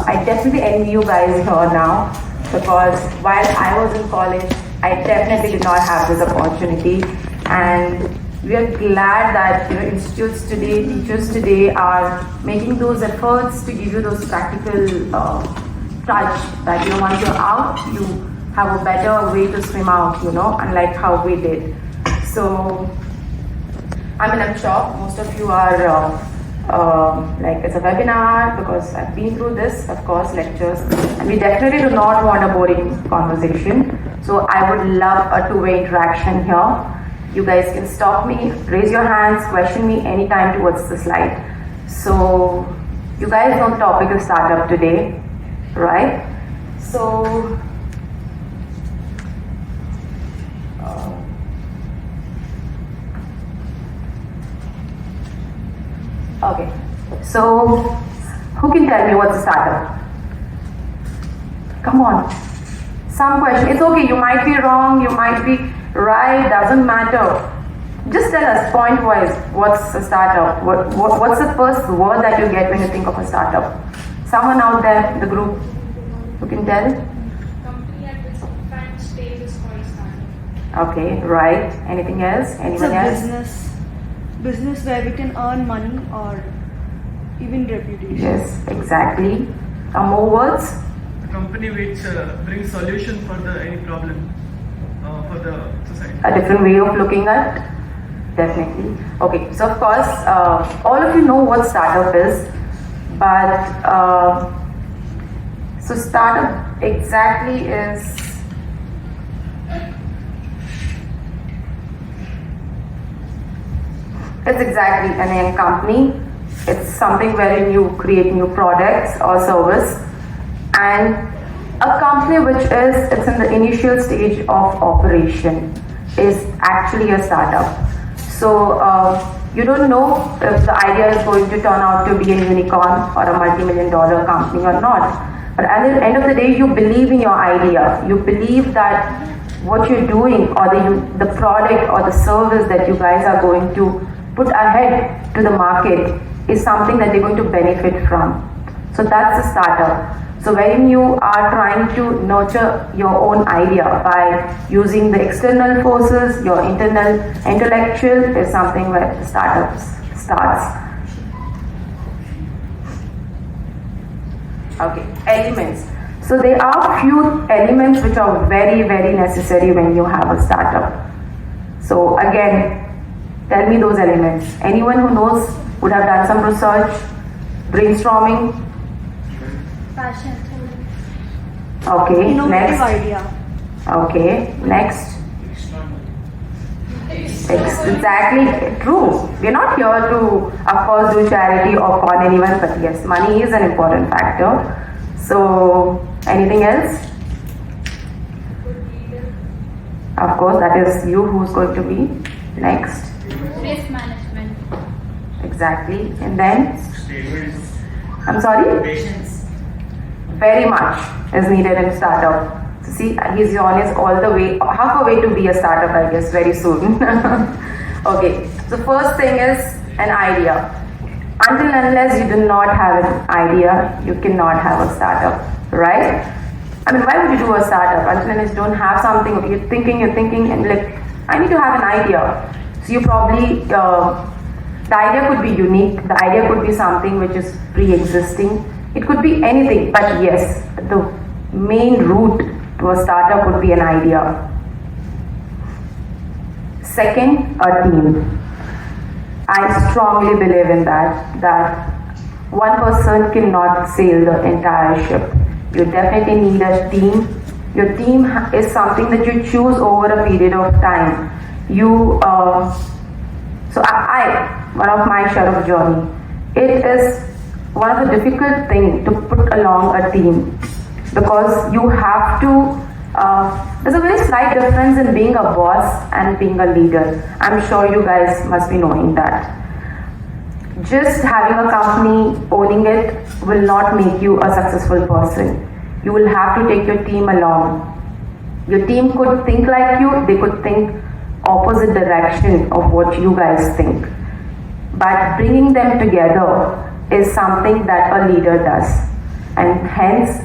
I definitely envy you guys here now, because while I was in college, I definitely did not have this opportunity, and we are glad that institutes today, teachers today are making those efforts to give you those practical touch that once you're out, you have a better way to swim out, unlike how we did. So, I'm shocked. Most of you are like it's a webinar, because I've been through this, of course, lectures, and we definitely do not want a boring conversation. So I would love a two-way interaction here. You guys can stop me, raise your hands, question me anytime towards the slide. So you guys know the topic of startup today, right? So okay, so who can tell me what's a startup? Come on, some question. It's okay, you might be wrong, you might be right, doesn't matter. Just tell us point wise, what's a startup? What's the first word that you get when you think of a startup? Someone out there in the group who can tell? Company at the different stages for a startup. Okay, right. Anything else? Anyone else? Business where we can earn money or even reputation. Yes, exactly. More words? A company which brings solution for any problem for the society. A different way of looking at? Definitely. Okay, so of course, all of you know what startup is, but so startup exactly is it's exactly a name company. It's something wherein you create new products or service, and a company which it's in the initial stage of operation is actually a startup. So you don't know if the idea is going to turn out to be a unicorn or a multi-million-dollar company or not. But at the end of the day, you believe in your idea. You believe that what you're doing, or the product or the service that you guys are going to put ahead to the market is something that they're going to benefit from. So that's a startup. So when you are trying to nurture your own idea by using the external forces, your internal intellectual is something where the startup starts. Okay, elements. So there are few elements which are very, very necessary when you have a startup. So again, tell me those elements. Anyone who knows would have done some research, brainstorming. Passion. Okay, next. Idea. Okay, next. Exactly, true. We're not here to, of course, do charity or con anyone, but yes, money is an important factor. So, anything else? Of course, that is you who's going to be next. Risk management. Exactly, and then? I'm sorry? Patience. Very much is needed in startup. So see, he's on his all the way, half a way to be a startup, I guess, very soon. Okay, so first thing is an idea. Until and unless you do not have an idea, you cannot have a startup, right? I mean, why would you do a startup? Until and unless you don't have something, okay, you're thinking, and like, I need to have an idea. So you probably, the idea could be unique, the idea could be something which is pre-existing. It could be anything, but yes, the main route to a startup would be an idea. Second, a team. I strongly believe in that one person cannot sail the entire ship. You definitely need a team. Your team is something that you choose over a period of time. So I one of my share of journey, it is one of the difficult things to put along a team, because you have to, there's a very slight difference in being a boss and being a leader. I'm sure you guys must be knowing that. Just having a company, owning it, will not make you a successful person. You will have to take your team along. Your team could think like you, they could think opposite direction of what you guys think. But bringing them together is something that a leader does. and hence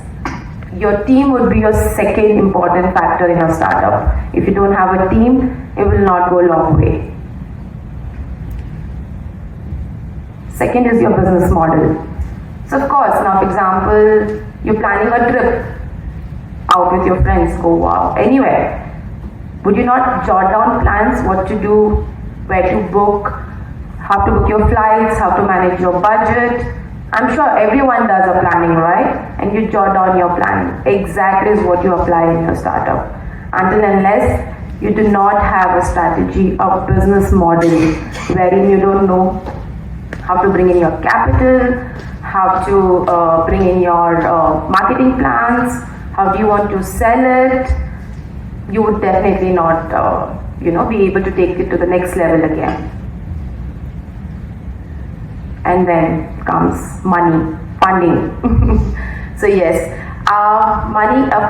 your team would be your second important factor in your startup. If you don't have a team, it will not go a long way. Second is your business model. So of course, now for example, you're planning a trip out with your friends, go out, anywhere. Would you not jot down plans, what to do, where to book, how to book your flights, how to manage your budget? I'm sure everyone does a planning, right? And you jot down your plan. Exactly is what you apply in your startup. Until unless you do not have a strategy, a business model, wherein you don't know how to bring in your capital, how to bring in your marketing plans, how do you want to sell it, you would definitely not be able to take it to the next level again. And then comes money, funding. So yes,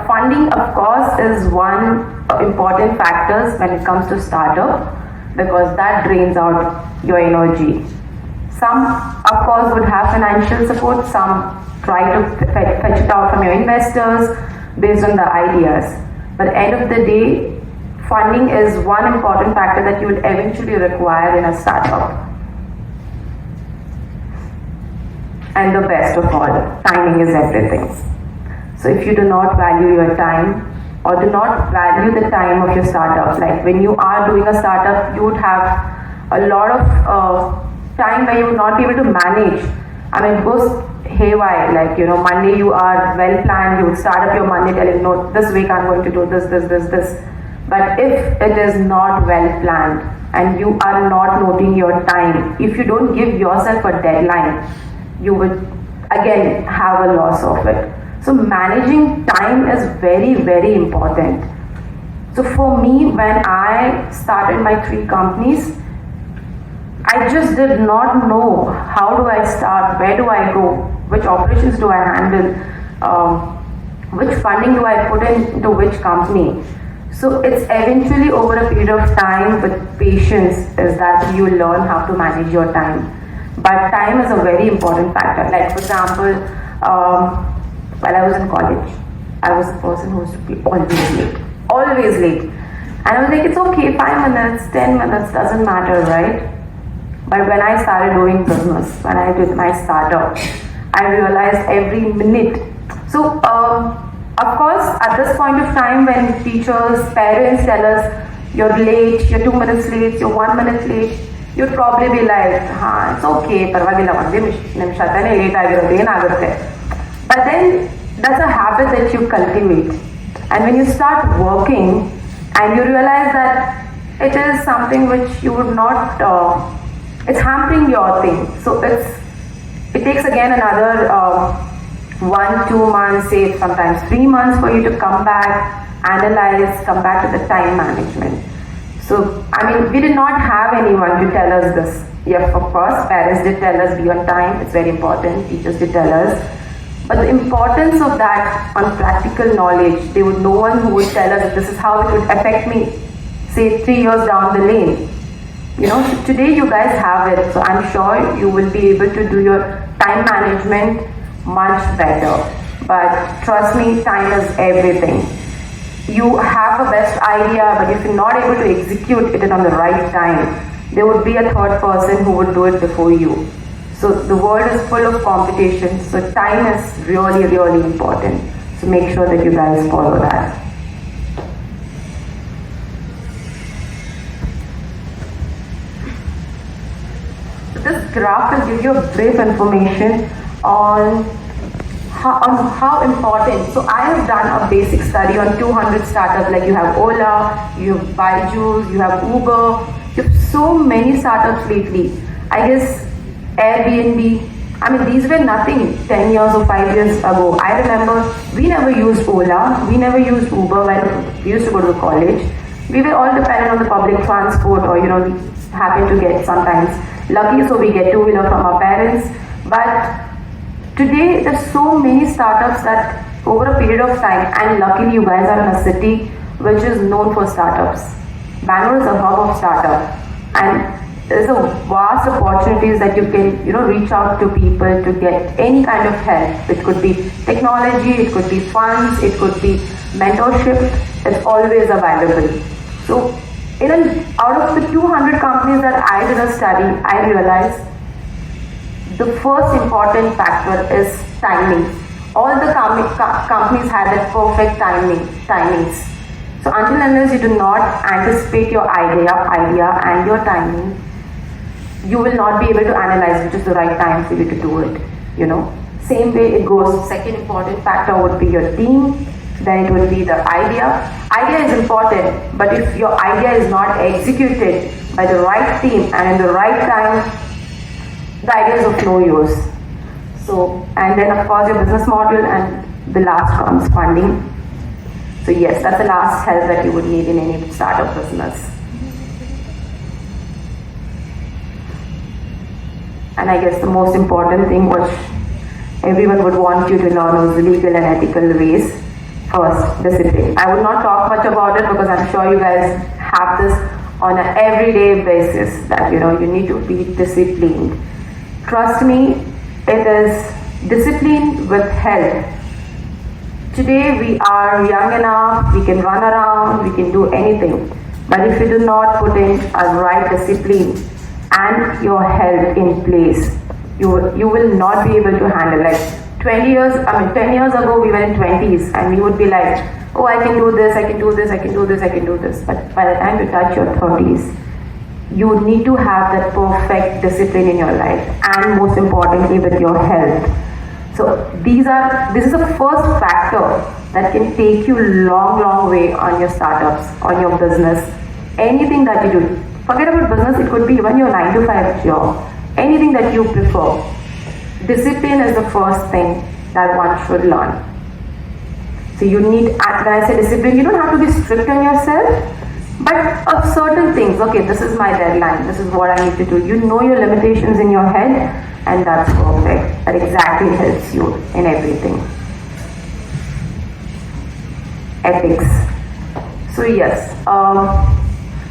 funding of course is one important factor when it comes to startup, because that drains out your energy. Some of course would have financial support, some try to fetch it out from your investors based on the ideas. But at the end of the day, funding is one important factor that you would eventually require in a startup. And the best of all, timing is everything. So if you do not value your time, or do not value the time of your startup, like when you are doing a startup, you would have a lot of time where you would not be able to manage. I mean, it goes haywire, like, Monday you are well planned, you would start up your Monday telling, no, this week I'm going to do this. But if it is not well planned and you are not noting your time, if you don't give yourself a deadline, you would again have a loss of it. So managing time is very, very important. So for me, when I started my 3 companies, I just did not know how do I start, where do I go, which operations do I handle, which funding do I put into which company. So it's eventually over a period of time with patience is that you learn how to manage your time. But time is a very important factor. Like for example, while I was in college, I was a person who used to be always late. And I was like, it's okay, 5 minutes, 10 minutes, doesn't matter, right? But when I started doing business, when I did my startup, I realized every minute. So, of course, at this point of time, when teachers, parents tell us, you're late, you're 2 minutes late, you're 1 minute late, you'd probably be like, it's okay, parvagilla, 1 ನಿಮಿಷನೇ late ಆಗಿರೋದು ಏನಾಗುತ್ತೆ. But then, that's a habit that you cultivate. And when you start working, and you realize that it is something which you would not, it's hampering your thing. So it takes again another 1-2 months, say sometimes 3 months for you to come back, analyze, come back to the time management. So, I mean, we did not have anyone to tell us this. Yes, of course, parents did tell us be on time, it's very important, teachers did tell us. But the importance of that on practical knowledge, there would no one who would tell us this is how it would affect me, say 3 years down the lane. Today you guys have it, so I'm sure you will be able to do your time management much better. But trust me, time is everything. You have a best idea, but if you're not able to execute it on the right time, there would be a third person who would do it before you. So the world is full of competition, so time is really, really important. So make sure that you guys follow that. This graph will give you a brief information on how important. So I have done a basic study on 200 startups, like you have Ola, you have Byju's, you have Uber, you have so many startups lately. I guess Airbnb, I mean these were nothing 10 years or 5 years ago. I remember we never used Ola, we never used Uber when we used to go to college. We were all dependent on the public transport, or we happened to get sometimes lucky, so we get 2-wheeler from our parents. But today there's so many startups that over a period of time, and luckily you guys are in a city which is known for startups. Bangalore is a hub of startup, and there's a vast opportunities that you can, reach out to people to get any kind of help. It could be technology, it could be funds, it could be mentorship. It's always available. So, out of the 200 companies that I did a study, I realized the first important factor is timing. All the companies have that perfect timings. So until unless you do not anticipate your idea and your timing, you will not be able to analyze which is the right time for you to do it. Same way it goes. Second important factor would be your team. Then it would be the idea. Idea is important, but if your idea is not executed by the right team and in the right time, the idea is of no use. So, and then of course your business model, and the last comes funding. So yes, that's the last help that you would need in any startup business. And I guess the most important thing which everyone would want you to learn is the legal and ethical ways. First, discipline. I would not talk much about it because I'm sure you guys have this on an everyday basis that you need to be disciplined. Trust me, it is discipline with help. Today we are young enough, we can run around, we can do anything. But if you do not put in a right discipline and your health in place, you will not be able to handle it. 10 years ago we were in 20s and we would be like, oh, I can do this, I can do this, I can do this, I can do this. But by the time you touch your 30s, you need to have that perfect discipline in your life, and most importantly with your health. So this is the first factor that can take you long way on your startups, on your business, anything that you do. Forget about business, it could be even your 9 to 5 job, anything that you prefer. Discipline is the first thing that one should learn. So you need, when I say discipline, you don't have to be strict on yourself, but of certain things, okay, this is my deadline, this is what I need to do. You know your limitations in your head, and that's perfect. That exactly helps you in everything. Ethics. So yes,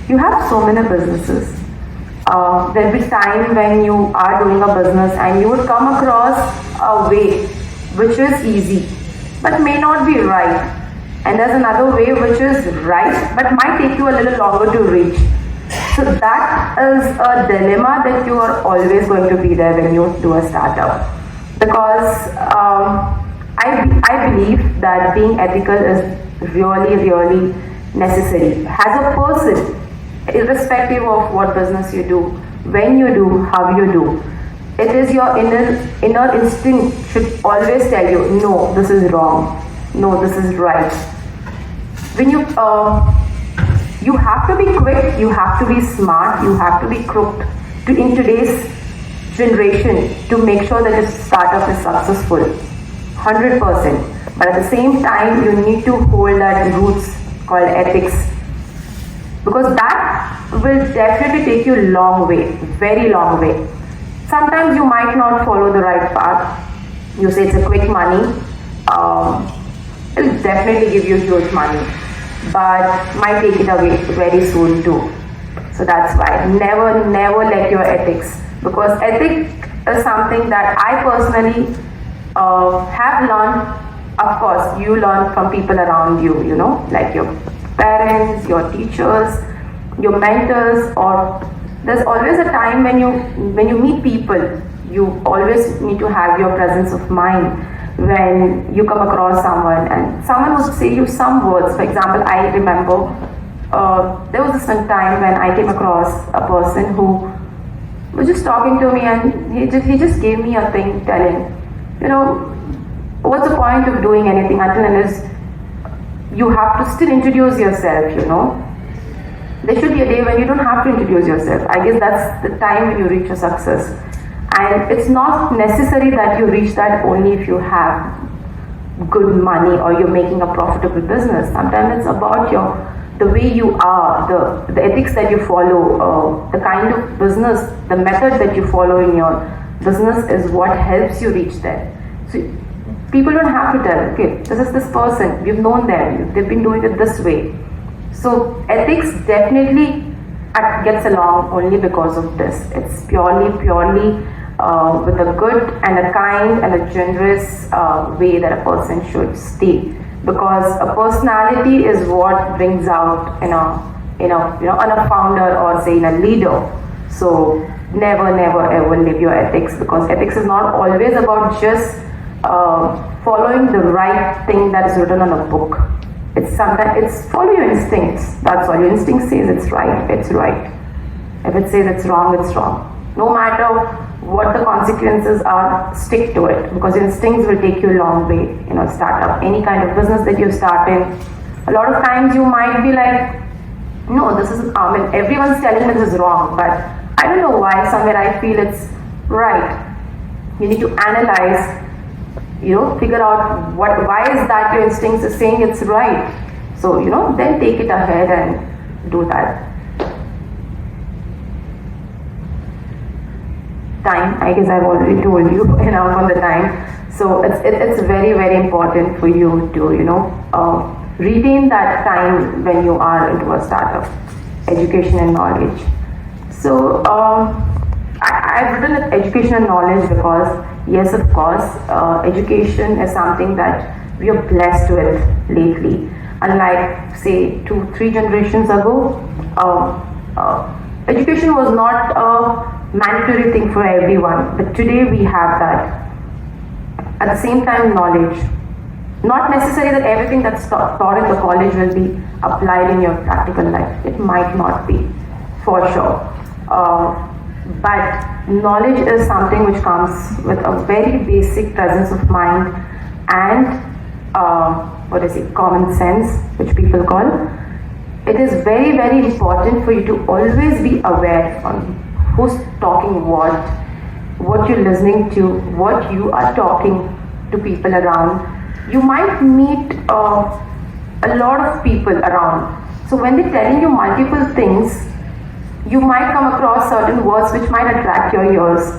you have so many businesses. There'll be time when you are doing a business and you would come across a way which is easy but may not be right, and there's another way which is right but might take you a little longer to reach. So that is a dilemma that you are always going to be there when you do a startup, because I believe that being ethical is really necessary as a person. Irrespective of what business you do, when you do, how you do, it is your inner instinct should always tell you, no, this is wrong, no, this is right. When you have to be quick, you have to be smart, you have to be crooked in today's generation to make sure that your startup is successful, 100%. But at the same time, you need to hold that roots called ethics, because that will definitely take you a long way, very long way. Sometimes you might not follow the right path. You say it's a quick money. It'll definitely give you huge money, but might take it away very soon too. So that's why never let your ethics, because ethics is something that I personally have learned. Of course, you learn from people around you, like your parents, your teachers, your mentors, or there's always a time when you meet people, you always need to have your presence of mind when you come across someone and someone would say you some words. For example, I remember there was this one time when I came across a person who was just talking to me, and he just gave me a thing telling, what's the point of doing anything until unless you have to still introduce yourself, There should be a day when you don't have to introduce yourself. I guess that's the time when you reach a success. And it's not necessary that you reach that only if you have good money or you're making a profitable business. Sometimes it's about the way you are, the ethics that you follow, the kind of business, the method that you follow in your business is what helps you reach there. So people don't have to tell, okay, this is this person, we've known them, they've been doing it this way. So ethics definitely gets along only because of this. It's purely with a good and a kind and a generous way that a person should stay, because a personality is what brings out in a founder or say in a leader. So never ever live your ethics, because ethics is not always about just following the right thing that is written on a book. It's follow your instincts. That's all. Your instinct says it's right, it's right. If it says it's wrong, it's wrong. No matter what the consequences are, stick to it, because instincts will take you a long way. Start up any kind of business that you start in. A lot of times you might be like, no, this is, everyone's telling me this is wrong, but I don't know why, somewhere I feel it's right. You need to analyze, figure out why is that your instincts are saying it's right. So, then take it ahead and do that. Time, I guess I've already told you enough on the time. So it's very important for you to retain that time when you are into a startup. Education and knowledge. So I've written education and knowledge because yes, of course, education is something that we are blessed with lately. Unlike say 2-3 generations ago, education was not a mandatory thing for everyone, but today we have that. At the same time, knowledge. Not necessarily that everything that's taught in the college will be applied in your practical life. It might not be, for sure. But knowledge is something which comes with a very basic presence of mind and common sense, which people call. It is very important for you to always be aware on who's talking what you're listening to, what you are talking to people around. You might meet a lot of people around. So when they're telling you multiple things, you might come across certain words which might attract your ears.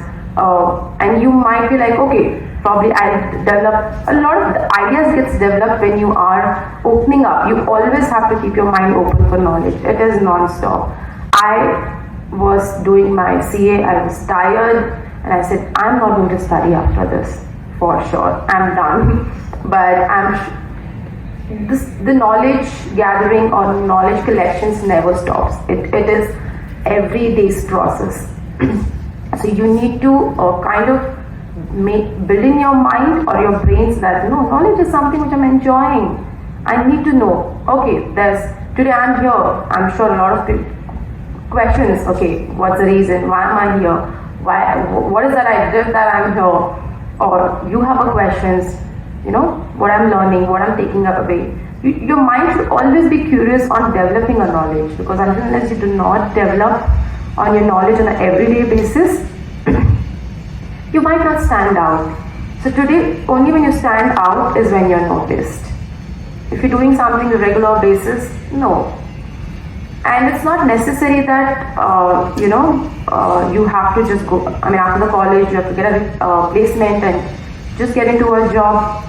And you might be like, okay, probably I'll develop. A lot of the ideas gets developed when you are opening up. You always have to keep your mind open for knowledge. It is non-stop. I was doing my CA, I was tired, and I said, I'm not going to study after this, for sure. I'm done. But the knowledge gathering or knowledge collections never stops. It is every day's process. So you need to kind of build in your mind or your brains that no, knowledge is something which I'm enjoying. I need to know. Okay, today I'm here. I'm sure a lot of people questions. Okay, what's the reason? Why am I here? What is that I did that I'm here? Or you have a questions. What I'm learning, what I'm taking away. Your mind should always be curious on developing a knowledge, because unless you do not develop on your knowledge on an everyday basis, you might not stand out. So today, only when you stand out is when you're noticed. If you're doing something on a regular basis, no. And it's not necessary that, you have to just go, after the college, you have to get a placement and just get into a job.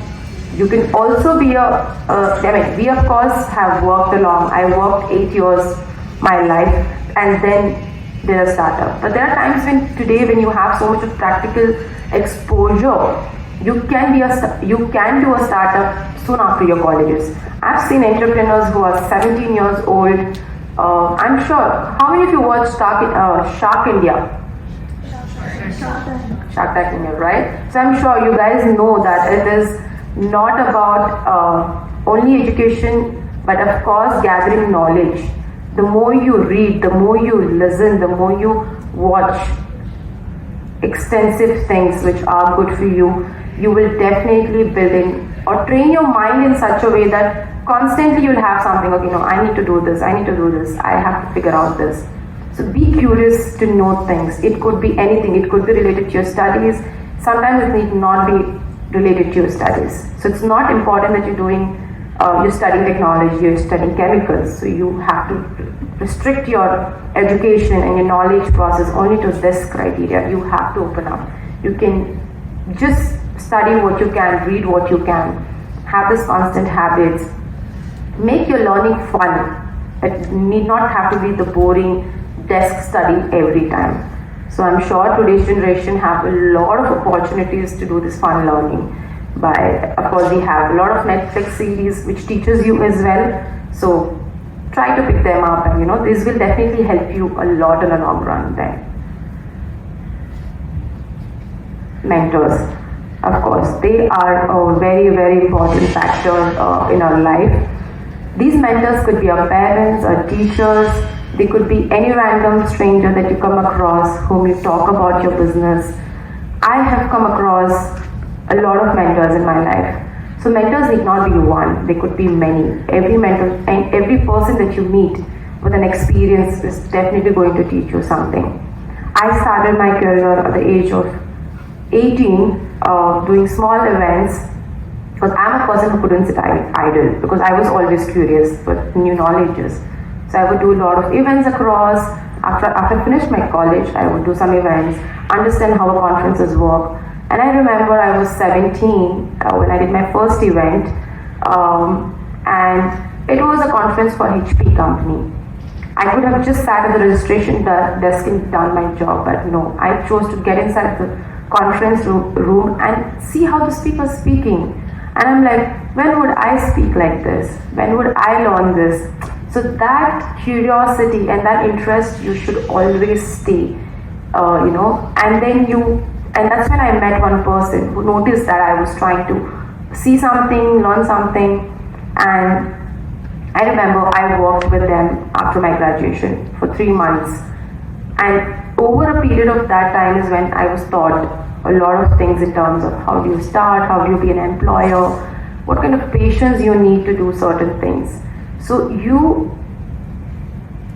You can also be we of course have worked along. I worked 8 years my life and then did a startup. But there are times when you have so much of practical exposure, you can do a startup soon after your colleges. I've seen entrepreneurs who are 17 years old. I'm sure. How many of you watch Shark India? Shark Tank India, right? So I'm sure you guys know that it is not about only education, but of course gathering knowledge. The more you read, the more you listen, the more you watch extensive things which are good for you, you will definitely build in or train your mind in such a way that constantly you'll have something, okay, no, I need to do this, I have to figure out this. So be curious to know things. It could be anything. It could be related to your studies. Sometimes it need not be related to your studies. So it's not important that you're studying technology, you're studying chemicals. So you have to restrict your education and your knowledge process only to this criteria. You have to open up. You can just study what you can, read what you can, have this constant habits. Make your learning fun. It need not have to be the boring desk study every time. So I'm sure today's generation have a lot of opportunities to do this fun learning. But of course, we have a lot of Netflix series which teaches you as well. So try to pick them up, and this will definitely help you a lot in the long run then. Mentors, of course, they are a very, very important factor in our life. These mentors could be our parents, our teachers, they could be any random stranger that you come across whom you talk about your business. I have come across a lot of mentors in my life. So mentors need not be one, they could be many. Every mentor and every person that you meet with an experience is definitely going to teach you something. I started my career at the age of 18 doing small events, because I'm a person who couldn't sit idle, because I was always curious with new knowledges. So I would do a lot of events across. After I finished my college, I would do some events, understand how the conferences work. And I remember I was 17 when I did my first event, and it was a conference for HP company. I could have just sat at the registration desk and done my job, but no, I chose to get inside the conference room and see how the speaker is speaking. And I'm like, when would I speak like this? When would I learn this? So that curiosity and that interest, you should always stay, and that's when I met one person who noticed that I was trying to see something, learn something, and I remember I worked with them after my graduation for 3 months. And over a period of that time is when I was taught a lot of things in terms of how do you start, how do you be an employer, what kind of patience you need to do certain things. So you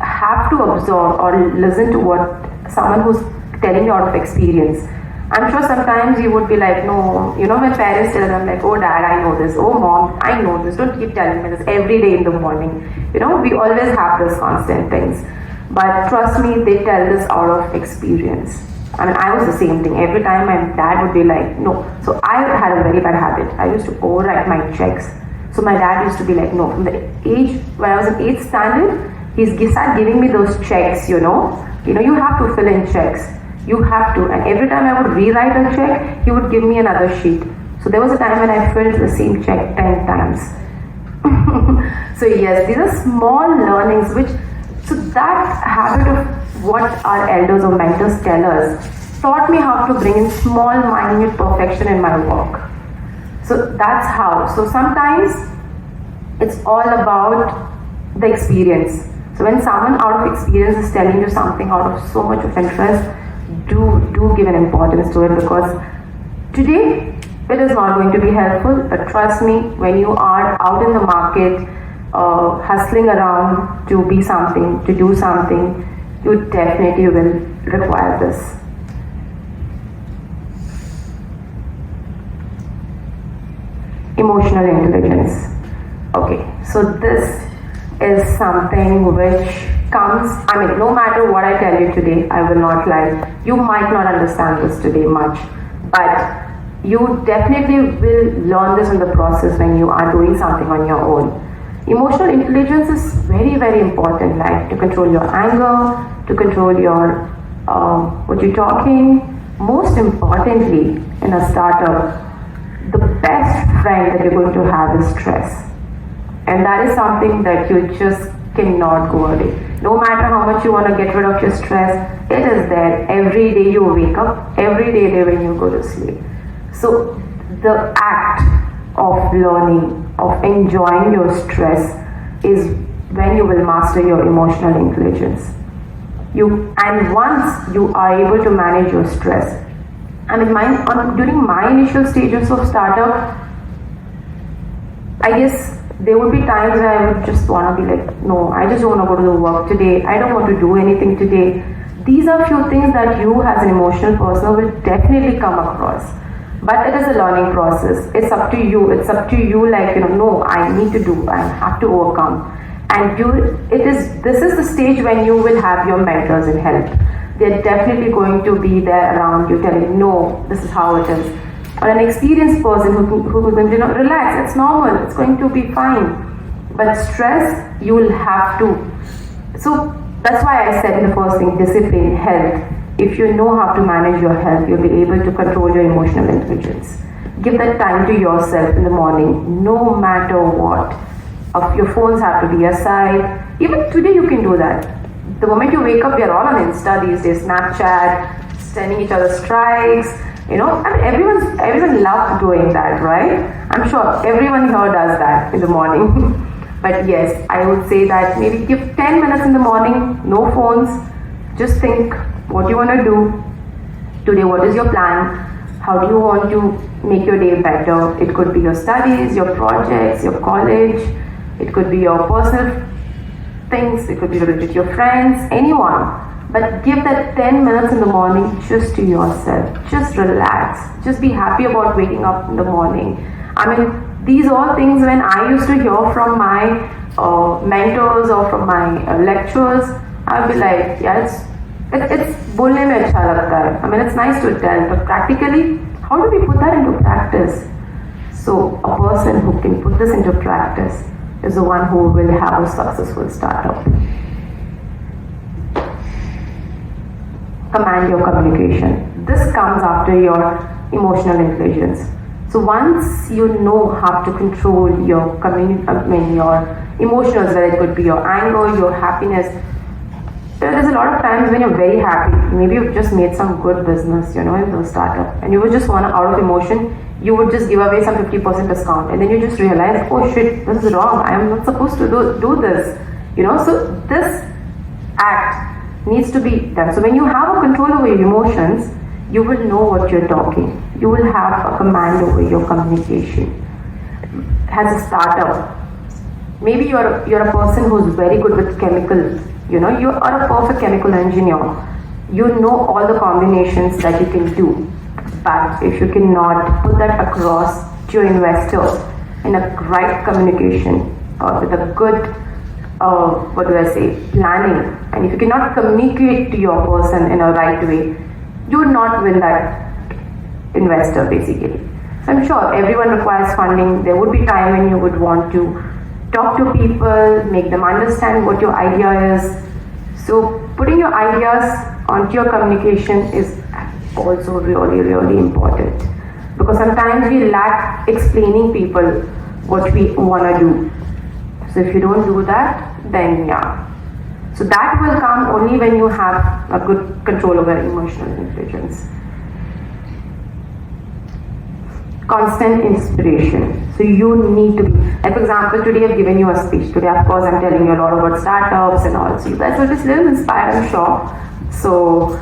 have to absorb or listen to what someone who's telling you out of experience. I'm sure sometimes you would be like, no, when parents tell them like, oh dad, I know this, oh mom, I know this, don't keep telling me this every day in the morning. We always have those constant things. But trust me, they tell this out of experience. I was the same thing. Every time my dad would be like, no. So I had a very bad habit. I used to overwrite my checks. So my dad used to be like, no, from the age when I was in 8th standard, he started giving me those checks, you have to fill in checks. You have to. And every time I would rewrite a check, he would give me another sheet. So there was a time when I filled the same check 10 times. So yes, these are small learnings so that habit of what our elders or mentors tell us taught me how to bring in small, minute perfection in my work. So that's how. So sometimes it's all about the experience. So when someone out of experience is telling you something out of so much of interest, do give an importance to it, because today it is not going to be helpful, but trust me, when you are out in the market hustling around to be something, to do something, you definitely will require this. Emotional intelligence. Okay, so this is something which comes, no matter what I tell you today, I will not lie. You might not understand this today much, but you definitely will learn this in the process when you are doing something on your own. Emotional intelligence is very, very important, like to control your anger, to control your what you're talking. Most importantly, in a startup, the best friend that you're going to have is stress. And that is something that you just cannot go away. No matter how much you want to get rid of your stress, it is there every day you wake up, every day when you go to sleep. So the act of learning, of enjoying your stress is when you will master your emotional intelligence. And once you are able to manage your stress, during my initial stages of startup, I guess there would be times where I would just want to be like, no, I just don't want to go to the work today. I don't want to do anything today. These are few things that you as an emotional person will definitely come across. But it is a learning process. It's up to you. It's up to you, no, I need to do, I have to overcome. And this is the stage when you will have your mentors and help. They're definitely going to be there around you telling you, no, this is how it is. Or an experienced person who is going to relax, it's normal, it's going to be fine. But stress, you will have to. So That's why I said in the first thing, discipline, health. If you know how to manage your health, you'll be able to control your emotional intelligence. Give that time to yourself in the morning, no matter what. Your phones have to be aside. Even today you can do that. The moment you wake up, we are all on Insta these days, Snapchat, sending each other strikes. You know, I mean, everyone loves doing that, right? I'm sure everyone here does that in the morning. But yes, I would say that maybe give 10 minutes in the morning, no phones. Just think what you want to do today. What is your plan? How do you want to make your day better? It could be your studies, your projects, your college. It could be your personal things. It could be related to your friends, anyone. But give that 10 minutes in the morning just to yourself. Just relax. Just be happy about waking up in the morning. I mean, these are all things when I used to hear from my mentors or from my lecturers, I'd be like, yeah, it's bolne mein acha lagta hai. I mean, it's nice to tell, but practically, how do we put that into practice? So a person who can put this into practice is the one who will have a successful startup. Command your communication. This comes after your emotional intelligence. So once you know how to control your your emotions, whether it could be your anger, your happiness. There's a lot of times when you're very happy. Maybe you've just made some good business, in the startup, and you would just want to, out of emotion, you would just give away some 50% discount, and then you just realize, oh shit, this is wrong. I am not supposed to do this. So this act needs to be done. So when you have a control over your emotions, you will know what you're talking. You will have a command over your communication. As a startup, maybe you're a person who's very good with chemicals. You are a perfect chemical engineer. You know all the combinations that you can do. But if you cannot put that across to your investor in a right communication or with a good planning, and if you cannot communicate to your person in a right way, you would not win that investor basically. So I'm sure everyone requires funding. There would be time when you would want to talk to people, make them understand what your idea is. So putting your ideas onto your communication is also really, really important, because sometimes we lack explaining people what we want to do. So if you don't do that, then yeah. So that will come only when you have a good control over emotional intelligence. Constant inspiration. So you need to be, like for example, today I've given you a speech. Today, of course, I'm telling you a lot about startups and all. So you guys will just little inspired, I'm sure. So,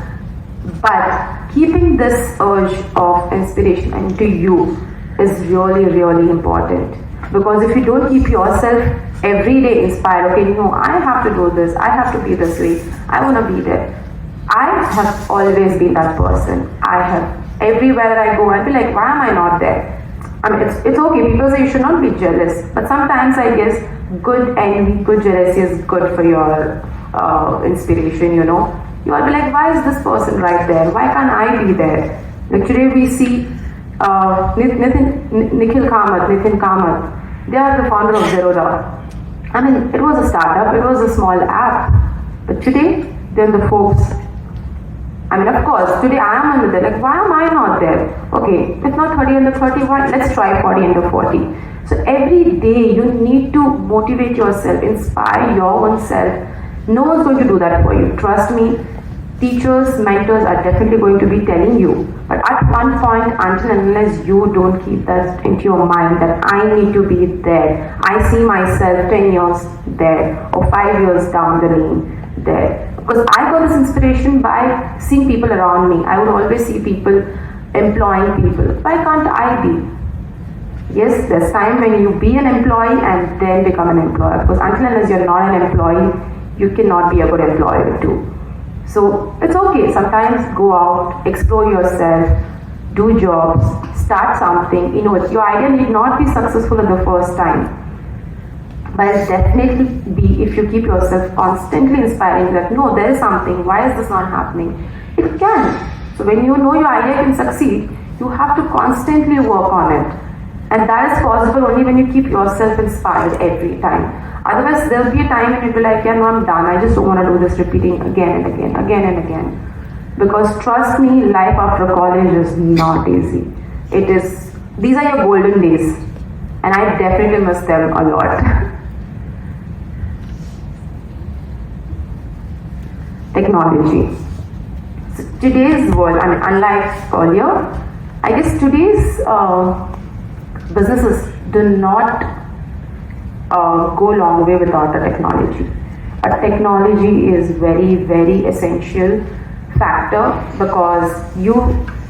but keeping this urge of inspiration into you is really, really important. Because if you don't keep yourself every day inspired, okay, I have to do this, I have to be this way, I want to be there. I have always been that person. Everywhere I go, I'll be like, why am I not there? I mean, it's okay, people say you should not be jealous, but sometimes I guess good envy, good jealousy is good for your inspiration, You will be like, why is this person right there? Why can't I be there? Like today we see Nitin Kamath. They are the founder of Zerodha. I mean, it was a startup, it was a small app, but today they're the Forbes. I mean, of course, today I am under there. Like, why am I not there? Okay, it's not 30 under 31, let's try 40 under 40. So every day you need to motivate yourself, inspire your own self. No one's going to do that for you. Trust me, teachers, mentors are definitely going to be telling you. But at one point, until and unless you don't keep that into your mind that I need to be there, I see myself 10 years there or 5 years down the lane there. Because I got this inspiration by seeing people around me. I would always see people employing people. Why can't I be? Yes, there's time when you be an employee and then become an employer. Because until and unless you're not an employee, you cannot be a good employer too. So it's okay, sometimes go out, explore yourself, do jobs, start something. Your idea need not be successful at the first time, but it'll definitely be if you keep yourself constantly inspiring that, no, there is something, why is this not happening? It can. So when you know your idea can succeed, you have to constantly work on it. And that is possible only when you keep yourself inspired every time. Otherwise, there'll be a time when you'll be like, yeah, no, I'm done. I just don't want to do this repeating again and again, again and again. Because trust me, life after college is not easy. These are your golden days. And I definitely miss them a lot. Technology. So today's world, unlike earlier, I guess today's businesses do not go a long way without the technology. But technology is very, very essential factor because you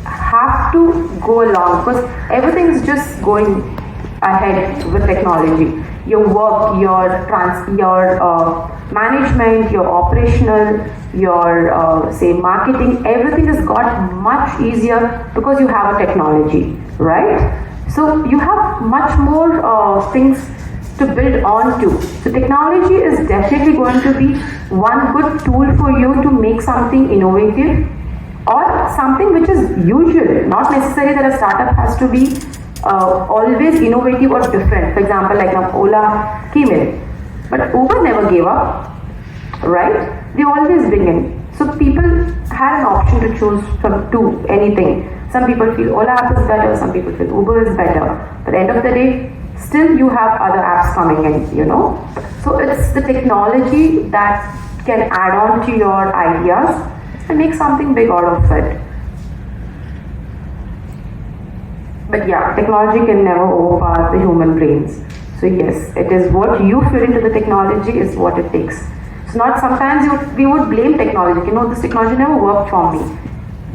have to go along, because everything is just going ahead with technology. Your work, your management, your operational, your say marketing, everything has got much easier because you have a technology, right? So you have much more things to build on to. So technology is definitely going to be one good tool for you to make something innovative or something which is usual. Not necessarily that a startup has to be always innovative or different. For example, like now Ola came in, but Uber never gave up, right? They always bring in. So people had an option to choose from to anything. Some people feel Ola app is better, some people feel Uber is better. But at the end of the day, still you have other apps coming in, you know. So it's the technology that can add on to your ideas and make something big out of it. But yeah, technology can never overpower the human brains. So yes, it is what you fit into the technology is what it takes. So not sometimes we would blame technology, you know, this technology never worked for me.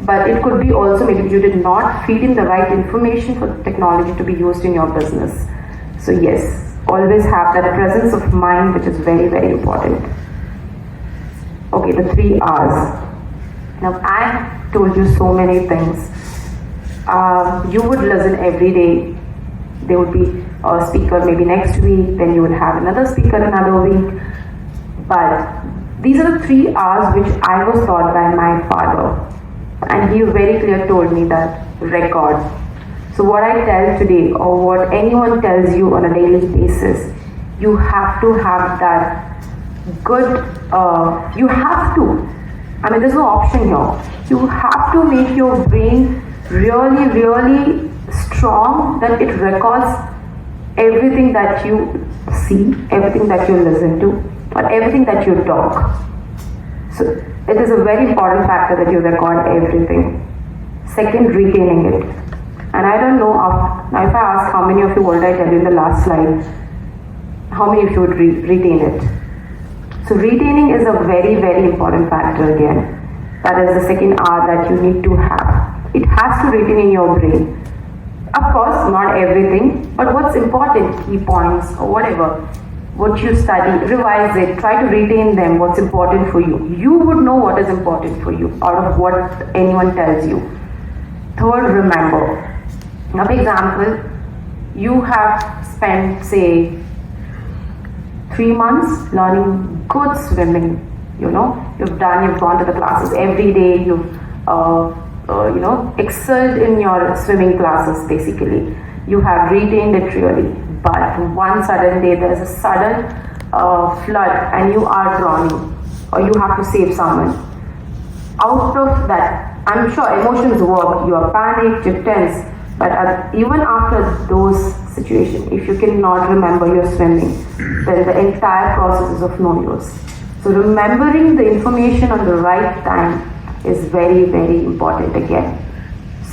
But it could be also maybe you did not feed in the right information for the technology to be used in your business. So yes, always have that presence of mind, which is very, very important. Okay, the 3 R's. Now I told you so many things. You would listen every day. There would be a speaker maybe next week, then you would have another speaker another week. But these are the 3 R's which I was taught by my father. And he very clearly told me that record. So what I tell today or what anyone tells you on a daily basis, you have to have that good, you have to. I mean, there's no option here. You have to make your brain really, really strong that it records everything that you see, everything that you listen to, or everything that you talk. So it is a very important factor that you record everything. Second, retaining it. And I don't know, now if I ask how many of you, what did I tell you in the last slide, how many of you would retain it? So retaining is a very, very important factor again. That is the second R that you need to have. It has to retain in your brain. Of course, not everything, but what's important, key points or whatever, what you study, revise it, try to retain them, what's important for you. You would know what is important for you out of what anyone tells you. Third, remember. Now, for example, you have spent, say, 3 months learning good swimming. You know, you've gone to the classes every day. You've, excelled in your swimming classes. Basically, you have retained it really. But one sudden day, there's a sudden flood, and you are drowning, or you have to save someone. Out of that, I'm sure emotions work. You are panicked, you're tense. But even after those situations, if you cannot remember your swimming, then the entire process is of no use. So remembering the information on the right time is very, very important again.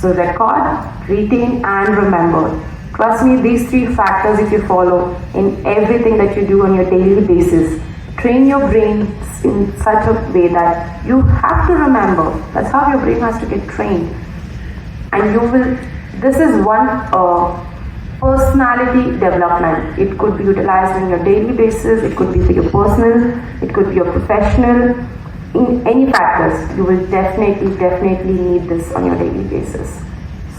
So record, retain and remember. Trust me, these 3 factors if you follow in everything that you do on your daily basis, train your brain in such a way that you have to remember. That's how your brain has to get trained. And you will, this is one personality development. It could be utilized on your daily basis, it could be for your personal, it could be your professional. In any factors, you will definitely need this on your daily basis.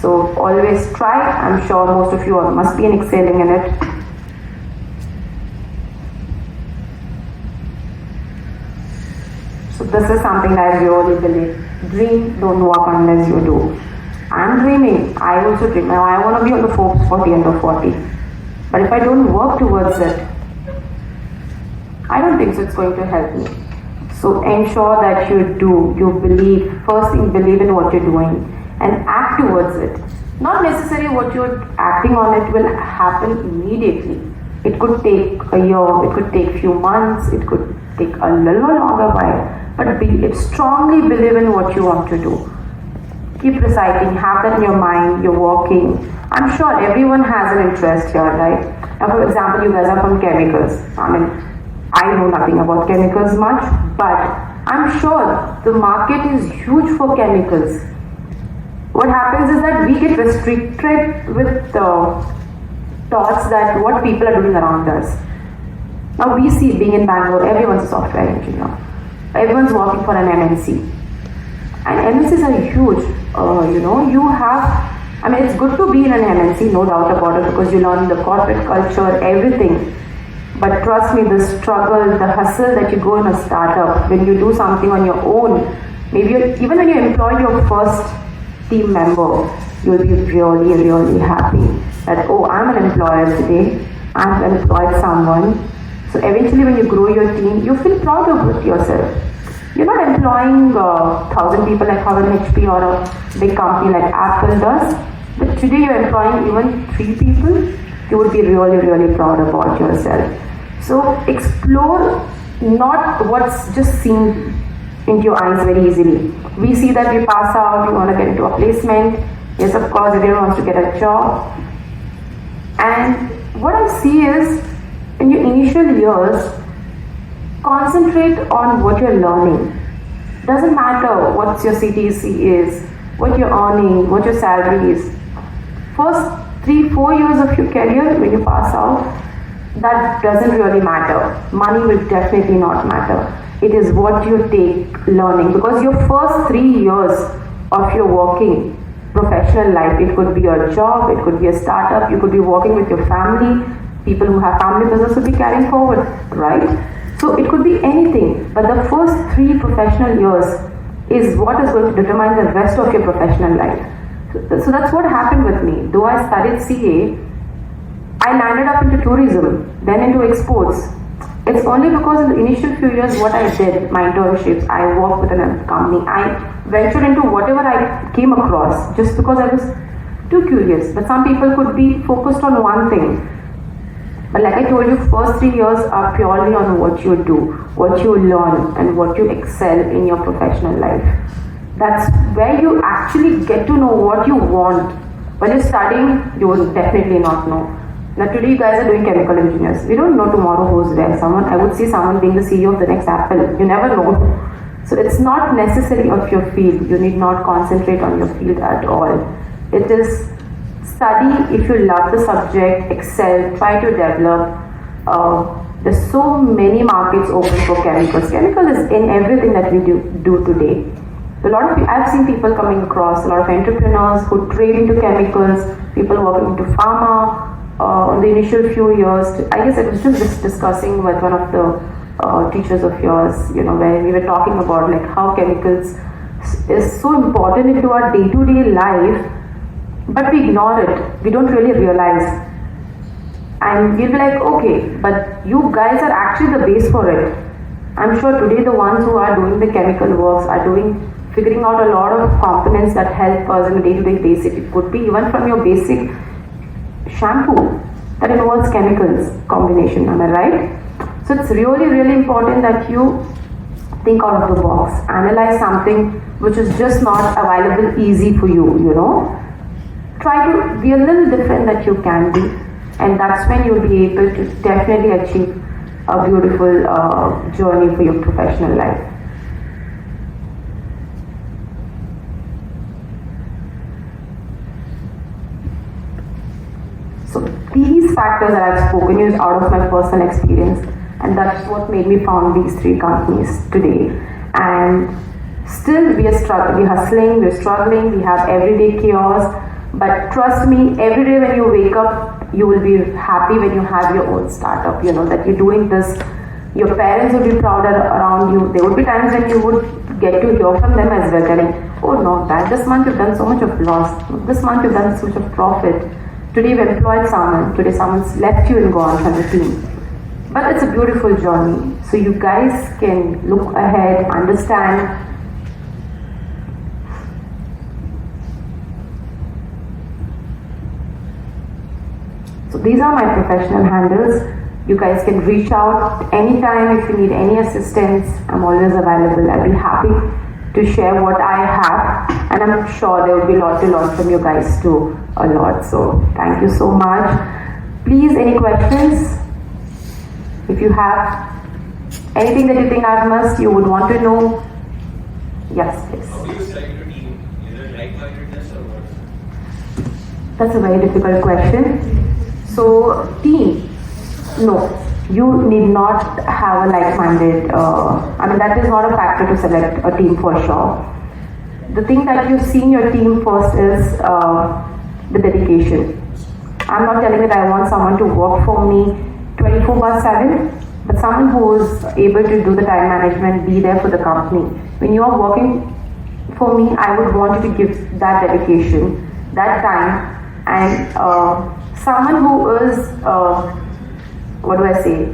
So always try. I'm sure most of you must be excelling in it. So this is something I really believe. Dream, don't work unless you do. I'm dreaming. I also dream. Now I want to be on the Forbes 40 under 40. But if I don't work towards it, I don't think so it's going to help me. So ensure that you believe, first thing, believe in what you're doing and act towards it. Not necessarily what you're acting on it will happen immediately. It could take a year, it could take few months, it could take a little longer while, but strongly believe in what you want to do. Keep reciting, have that in your mind, you're working. I'm sure everyone has an interest here, right? Now, for example, you guys are from chemicals. I know nothing about chemicals much, but I'm sure the market is huge for chemicals. What happens is that we get restricted with thoughts that what people are doing around us. Now we see, being in Bangalore, everyone's a software engineer. Everyone's working for an MNC. And MNCs are huge. It's good to be in an MNC, no doubt about it, because you learn the corporate culture, everything. But trust me, the struggle, the hustle that you go in a startup, when you do something on your own, maybe even when you employ your first team member, you'll be really, really happy that, oh, I'm an employer today, I've employed someone. So eventually when you grow your team, you feel proud of yourself. You're not employing 1,000 people like how an HP or a big company like Apple does, but today you're employing even 3 people, you would be really, really proud about yourself. So explore not what's just seen into your eyes very easily. We see that we pass out, we want to get into a placement. Yes, of course, everyone wants to get a job. And what I see is, in your initial years, concentrate on what you're learning. Doesn't matter what your CTC is, what you're earning, what your salary is. First 3-4 years of your career, when you pass out, that doesn't really matter. Money will definitely not matter. It is what you take learning, because your first 3 years of your working professional life, it could be your job, it could be a startup, you could be working with your family. People who have family business will be carrying forward, right? So it could be anything, but the first 3 professional years is what is going to determine the rest of your professional life. So that's what happened with me. Though I studied CA, I landed up into tourism, then into exports. It's only because in the initial few years what I did, my internships, I worked with a company, I ventured into whatever I came across just because I was too curious. But some people could be focused on one thing. But like I told you, first 3 years are purely on what you do, what you learn, and what you excel in your professional life. That's where you actually get to know what you want. When you're studying, you will definitely not know. Now today you guys are doing chemical engineers. We don't know tomorrow who's there. I would see someone being the CEO of the next Apple. You never know. So it's not necessary of your field. You need not concentrate on your field at all. It is study if you love the subject, excel, try to develop. There's so many markets open for chemicals. Chemical is in everything that we do today. I've seen people coming across, a lot of entrepreneurs who trade into chemicals, people working into pharma. In the initial few years, I guess I was just discussing with one of the teachers of yours, where we were talking about like how chemicals is so important into our day-to-day life, but we ignore it. We don't really realize. And we'll be like, okay, but you guys are actually the base for it. I'm sure today the ones who are doing the chemical works are figuring out a lot of components that help us in a day-to-day basis. It could be even from your basic shampoo that involves chemicals combination, am I right? So it's really, really important that you think out of the box, analyze something which is just not available easy for you, Try to be a little different that you can be, and that's when you'll be able to definitely achieve a beautiful journey for your professional life. So these factors that I've spoken is out of my personal experience, and that's what made me found these 3 companies today. And still we are struggling, we're hustling, we're struggling, we have everyday chaos. But trust me, every day when you wake up, you will be happy when you have your own startup, that you're doing this. Your parents will be proud around you. There would be times when you would get to hear from them as well, telling, oh no, that this month you've done so much of loss, this month you've done so much of profit. Today you've employed someone, today someone's left you and gone from the team. But it's a beautiful journey. So you guys can look ahead, understand. So these are my professional handles. You guys can reach out anytime if you need any assistance. I'm always available. I'll be happy to share what I have, and I'm sure there will be a lot to learn from you guys too, a lot. So thank you so much. Please, any questions? If you have anything that you think I've missed, you would want to know, yes, please. How do you select your team? Is it like-mindedness or what? That's a very difficult question. So, team, no, you need not have a like-minded, that is not a factor to select a team for sure. The thing that you see in your team first is the dedication. I'm not telling that I want someone to work for me 24/7, but someone who is able to do the time management, be there for the company. When you are working for me, I would want you to give that dedication, that time, and someone who is, what do I say?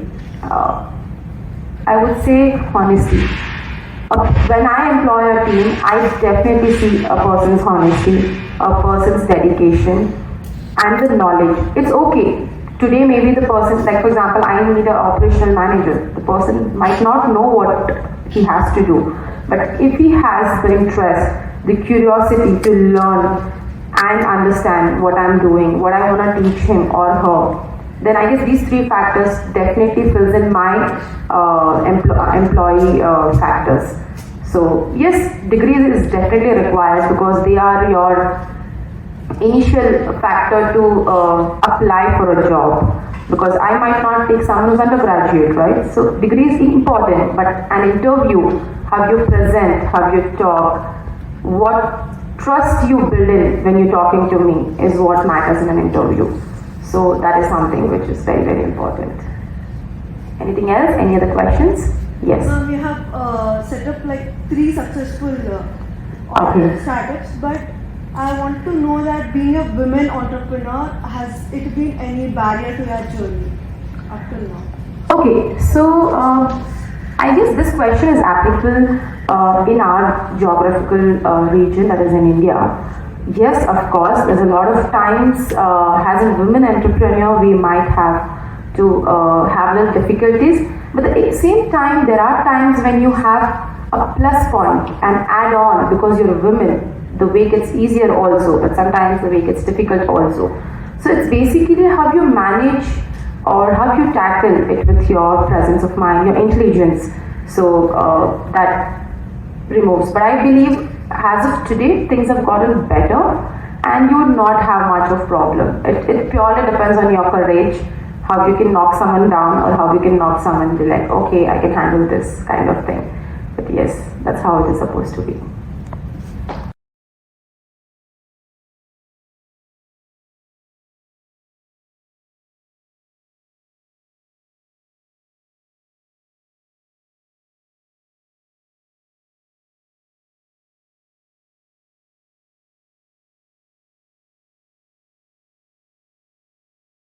I would say honesty. When I employ a team, I definitely see a person's honesty, a person's dedication, and the knowledge. It's okay. Today maybe the person, like for example, I need an operational manager. The person might not know what he has to do. But if he has the interest, the curiosity to learn and understand what I'm doing, what I want to teach him or her, then I guess these three factors definitely fills in my employee factors. So yes, degrees is definitely required because they are your initial factor to apply for a job, because I might not take someone who's undergraduate, right? So degree is important, but an interview, how you present, how you talk, what trust you build in when you're talking to me is what matters in an interview. So that is something which is very, very important. Anything else? Any other questions? Yes. We have set up like 3 successful startups, but I want to know that being a women entrepreneur, has it been any barrier to your journey up till now? Okay, so I guess this question is applicable in our geographical region, that is in India. Yes, of course, there's a lot of times as a women entrepreneur we might have to have little difficulties, but at the same time there are times when you have a plus point and add on because you're a woman. The way gets easier also, but sometimes the way gets difficult also. So it's basically how you manage or how you tackle it with your presence of mind, your intelligence. So that removes. But I believe as of today, things have gotten better and you would not have much of problem. It purely depends on your courage, how you can knock someone down or how you can knock someone and be like, okay, I can handle this kind of thing. But yes, that's how it is supposed to be.